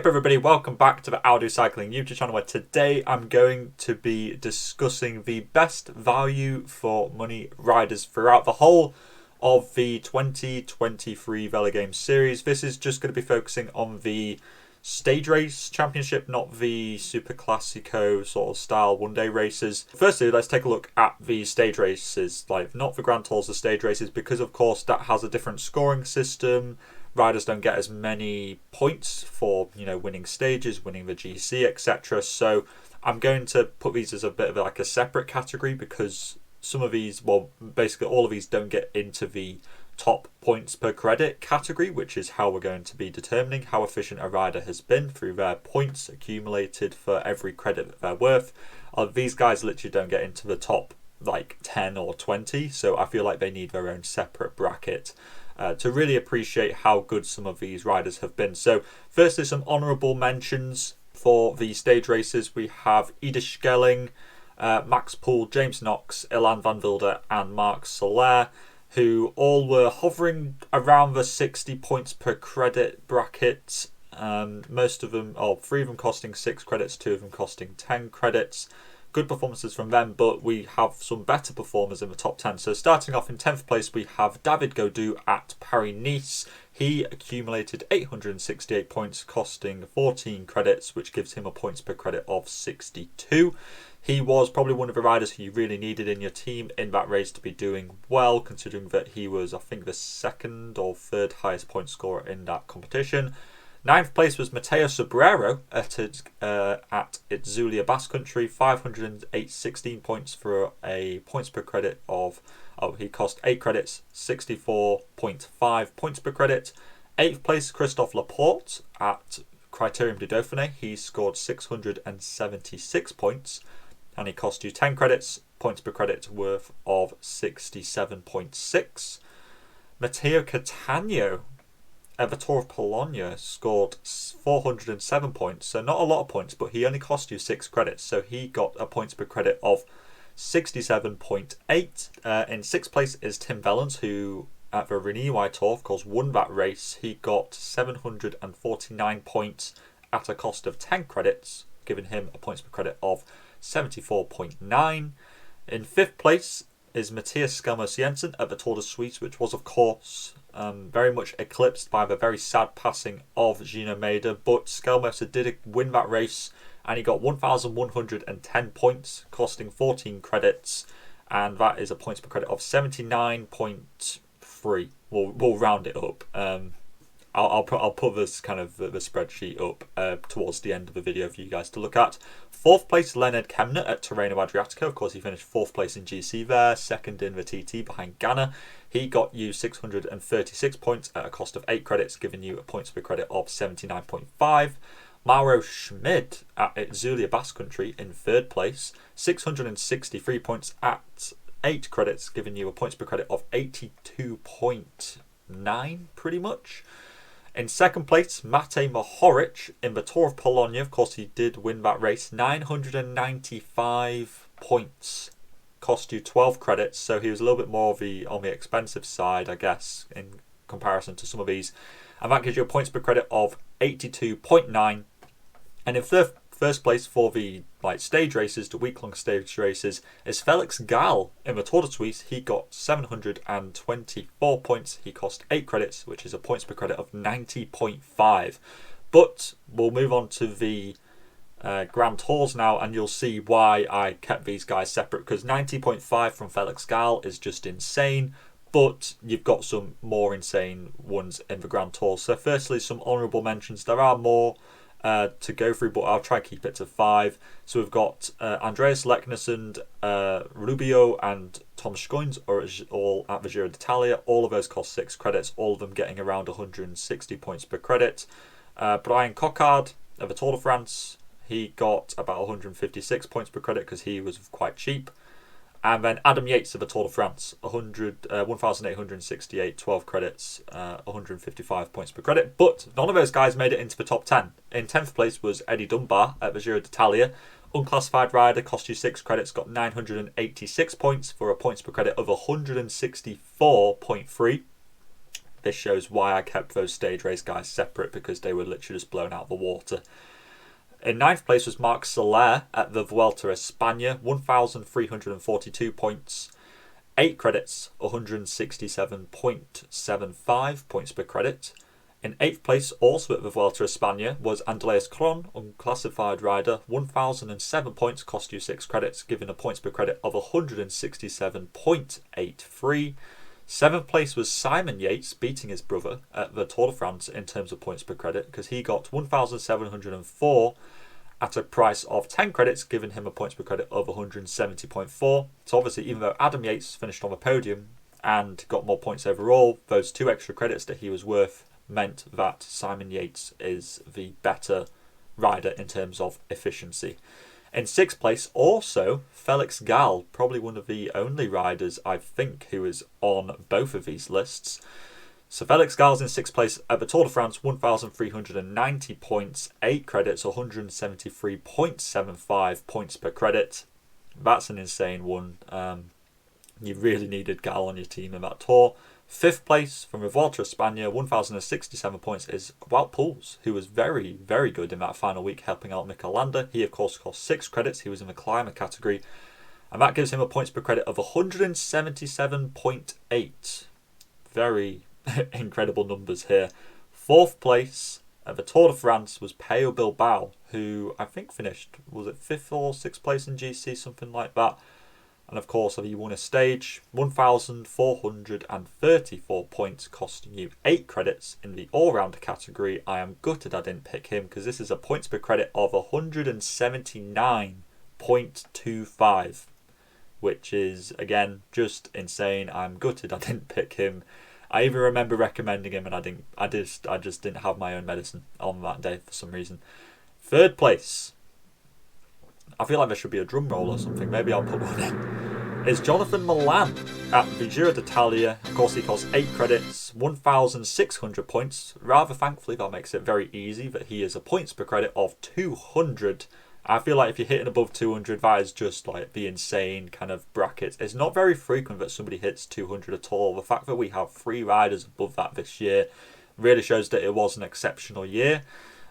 up everybody, welcome back to the Audio Cycling YouTube channel, where today I'm going to be discussing the best value for money riders throughout the whole of the 2023 Velogames series. This is just going to be focusing on the stage race championship, not the Super Classico sort of style one-day races. Firstly, let's take a look at the stage races, like not the Grand Tours, the stage races, because of course that has a different scoring system. Riders don't get as many points for, winning stages, winning the GC, etc. So I'm going to put these as a bit of like a separate category, because some of these, well, basically all of these don't get into the top points per credit category, which is how we're going to be determining how efficient a rider has been through their points accumulated for every credit that they're worth. These guys literally don't get into the top like 10 or 20, so I feel like they need their own separate bracket to really appreciate how good some of these riders have been. So firstly, some honourable mentions for the stage races. We have Ida Schelling, Max Poole, James Knox, Ilan van Wilder and Marc Soler, who all were hovering around the 60 points per credit bracket. Most of them, three of them costing 6 credits, 2 of them costing 10 credits. Good performances from them, but we have some better performers in the top 10. So starting off in 10th place, we have David Gaudu at Paris-Nice. He accumulated 868 points, costing 14 credits, which gives him a points per credit of 62. He was probably one of the riders who you really needed in your team in that race to be doing well, considering that he was, I think, the second or third highest point scorer in that competition. 9th place was Mateo Sobrero at Itzulia Basque Country, 516 points for a points per credit of, he cost 8 credits, 64.5 points per credit. 8th place, Christophe Laporte at Criterium du Dauphiné. He scored 676 points and he cost you 10 credits, points per credit worth of 67.6. Matteo Cattaneo at the Tour of Polonia scored 407 points, so not a lot of points, but he only cost you 6 credits, so he got a points per credit of 67.8. In 6th place is Tim Vellens, who at the Renewy Tour, of course, won that race. He got 749 points at a cost of 10 credits, giving him a points per credit of 74.9. In 5th place is Matthias Skelmos Jensen at the Tour de Suisse, which was, of course, very much eclipsed by the very sad passing of Gino Mader. But Skelmos did win that race, and he got 1,110 points, costing 14 credits, and that is a points per credit of 79.3. We'll round it up. I'll put this kind of the spreadsheet up towards the end of the video for you guys to look at. 4th place, Leonard Kemner at Tirreno Adriatico. Of course, he finished 4th place in GC there, 2nd in the TT behind Ganna. He got you 636 points at a cost of 8 credits, giving you a points per credit of 79.5. Mauro Schmid at Itzulia Basque Country in 3rd place, 663 points at 8 credits, giving you a points per credit of 82.9 pretty much. In 2nd place, Matej Mohoric in the Tour of Polonia. Of course, he did win that race. 995 points. Cost you 12 credits, so he was a little bit more on the expensive side, I guess, in comparison to some of these. And that gives you a points per credit of 82.9. And in first place for the stage races, the week-long stage races, is Felix Gall in the Tour de Suisse. He got 724 points. He cost 8 credits, which is a points per credit of 90.5. But we'll move on to the Grand Tours now, and you'll see why I kept these guys separate, because 90.5 from Felix Gall is just insane, but you've got some more insane ones in the Grand Tours. So firstly, some honourable mentions. There are more to go through, but I'll try and keep it to 5. So we've got Andreas Leknesund, Rubio and Tom Schoens are all at the Giro d'Italia. All of those cost 6 credits, all of them getting around 160 points per credit. Brian Coquard at the Tour de France, he got about 156 points per credit because he was quite cheap. And then Adam Yates of the Tour de France, 1,868, 12 credits, 155 points per credit. But none of those guys made it into the top 10. In 10th place was Eddie Dunbar at the Giro d'Italia. Unclassified rider, cost you 6 credits, got 986 points for a points per credit of 164.3. this shows why I kept those stage race guys separate, because they were literally just blown out of the water. In ninth place was Marc Soler at the Vuelta a España, 1,342 points. 8 credits, 167.75 points per credit. In 8th place, also at the Vuelta a España, was Andreas Kron, unclassified rider, 1,007 points, cost you 6 credits, giving a points per credit of 167.83. 7th place was Simon Yates, beating his brother at the Tour de France in terms of points per credit, because he got 1,704 at a price of 10 credits, giving him a points per credit of 170.4. So obviously, even though Adam Yates finished on the podium and got more points overall, those 2 extra credits that he was worth meant that Simon Yates is the better rider in terms of efficiency. In 6th place, also Felix Gall, probably one of the only riders I think who is on both of these lists. So Felix Gall's in 6th place at the Tour de France, 1,390 points, 8 credits, 173.75 points per credit. That's an insane one. You really needed Gall on your team in that tour. 5th place from the Vuelta a España, 1,067 points, is Wout Poels, who was very, very good in that final week, helping out Mikel Landa. He, of course, cost 6 credits. He was in the climber category. And that gives him a points per credit of 177.8. Very incredible numbers here. 4th place at the Tour de France was Pello Bilbao, who I think finished, was it 5th or 6th place in GC, something like that. And of course, he won a stage, 1,434 points, costing you 8 credits in the all-rounder category. I am gutted I didn't pick him, because this is a points per credit of 179.25, which is, again, just insane. I'm gutted I didn't pick him. I even remember recommending him, and I just didn't have my own medicine on that day for some reason. 3rd place, I feel like there should be a drum roll or something. Maybe I'll put one in. Is Jonathan Milan at the Giro d'Italia. Of course, he costs 8 credits, 1,600 points. Rather thankfully, that makes it very easy that he is a points per credit of 200. I feel like if you're hitting above 200, that is just like the insane kind of bracket. It's not very frequent that somebody hits 200 at all. The fact that we have 3 riders above that this year really shows that it was an exceptional year.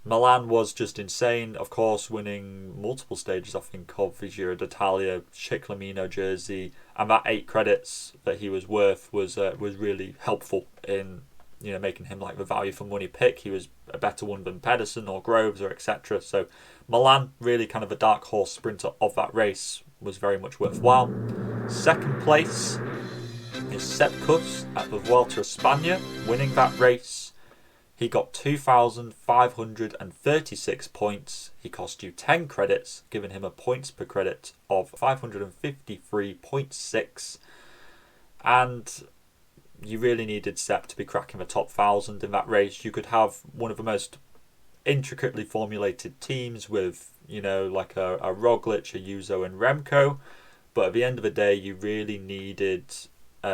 Milan was just insane, of course, winning multiple stages, I think, of the Giro d'Italia, Ciclamino jersey, and that 8 credits that he was worth was really helpful in, making him like the value for money pick. He was a better one than Pedersen or Groves or etc. So Milan, really kind of a dark horse sprinter of that race, was very much worthwhile. 2nd place is Sepp Kuss at the Vuelta a España, winning that race. He got 2,536 points. He cost you 10 credits, giving him a points per credit of 553.6. And you really needed Sepp to be cracking the top 1,000 in that race. You could have one of the most intricately formulated teams with, like a Roglic, a Yuzo and Remco. But at the end of the day, you really needed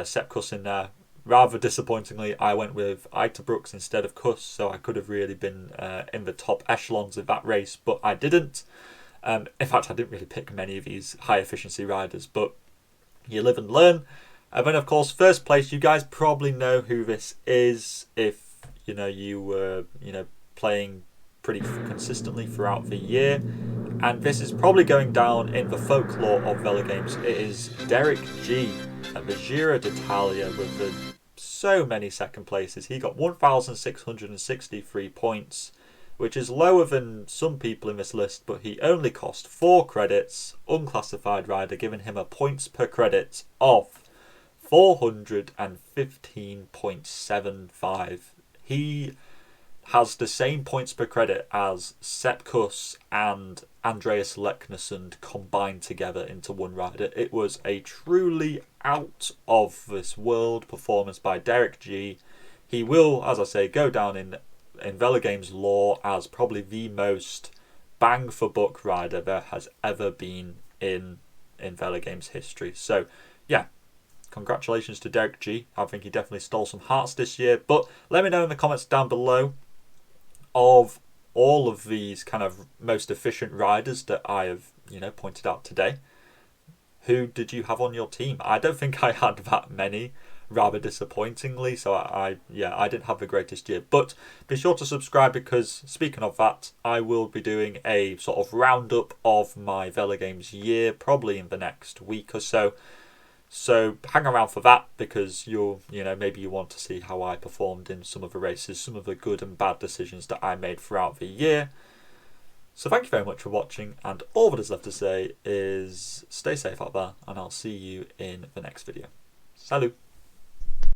Sepp Kuss in there. Rather disappointingly, I went with Aita Brooks instead of Kuss, so I could have really been in the top echelons of that race, but I didn't. In fact, I didn't really pick many of these high-efficiency riders, but you live and learn. And then, of course, 1st place, you guys probably know who this is if, you were, playing pretty consistently throughout the year. And this is probably going down in the folklore of Velogames. It is Derek G at the Giro d'Italia with so many 2nd places. He got 1,663 points, which is lower than some people in this list, but he only cost 4 credits, unclassified rider, giving him a points per credit of 415.75. He has the same points per credit as Sepp Kuss and Andreas Leknesund combined together into one rider. It was a truly out of this world performance by Derek G. He will, as I say, go down in Velogames lore as probably the most bang for buck rider there has ever been in Velogames history. So yeah, congratulations to Derek G. I think he definitely stole some hearts this year. But let me know in the comments down below, of all of these kind of most efficient riders that I have, pointed out today, who did you have on your team? I don't think I had that many. rather disappointingly. So I didn't have the greatest year. But be sure to subscribe, because speaking of that, I will be doing a sort of roundup of my Velogames year probably in the next week or so. So hang around for that, because maybe you want to see how I performed in some of the races, some of the good and bad decisions that I made throughout the year. So thank you very much for watching, and all that is left to say is stay safe out there, and I'll see you in the next video. Salut!